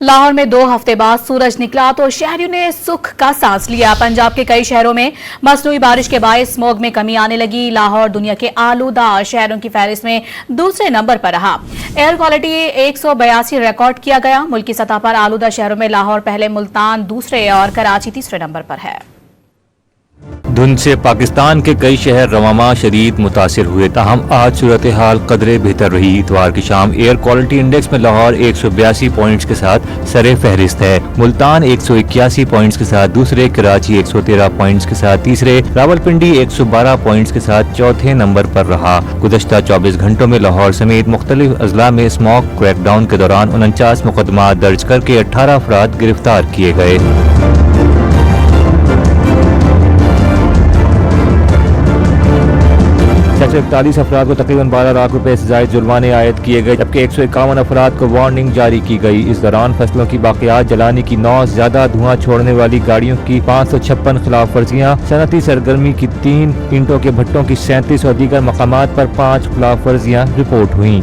لاہور میں 2 ہفتے بعد سورج نکلا تو شہریوں نے سکھ کا سانس لیا۔ پنجاب کے کئی شہروں میں مصنوعی بارش کے باعث اسموگ میں کمی آنے لگی۔ لاہور دنیا کے آلودہ شہروں کی فہرست میں دوسرے نمبر پر رہا۔ ایئر کوالٹی 182 ریکارڈ کیا گیا۔ ملکی سطح پر آلودہ شہروں میں لاہور پہلے، ملتان دوسرے اور کراچی تیسرے نمبر پر ہے۔ دھند سے پاکستان کے کئی شہر رواں شدید متاثر ہوئے، تاہم آج صورتحال قدرے بہتر رہی۔ اتوار کی شام ایئر کوالٹی انڈیکس میں لاہور 182 پوائنٹس کے ساتھ سر فہرست ہے، ملتان 181 پوائنٹس کے ساتھ دوسرے، کراچی 113 پوائنٹس کے ساتھ تیسرے، راولپنڈی 112 پوائنٹس کے ساتھ چوتھے نمبر پر رہا۔ گزشتہ 24 گھنٹوں میں لاہور سمیت مختلف اضلاع میں اسموگ کریک ڈاؤن کے دوران 49 مقدمات درج کر کے 18 افراد گرفتار کیے گئے۔ 641 افراد کو تقریباً 12 لاکھ روپے سے زائد جرمانے عائد کیے گئے، جبکہ 151 افراد کو وارننگ جاری کی گئی۔ اس دوران فصلوں کی باقیات جلانے کی 9 زیادہ دھواں چھوڑنے والی گاڑیوں کی 556 خلاف ورزیاں، صنعتی سرگرمی کی 3 اینٹوں کے بھٹوں کی 37 اور دیگر مقامات پر 5 خلاف ورزیاں رپورٹ ہوئیں۔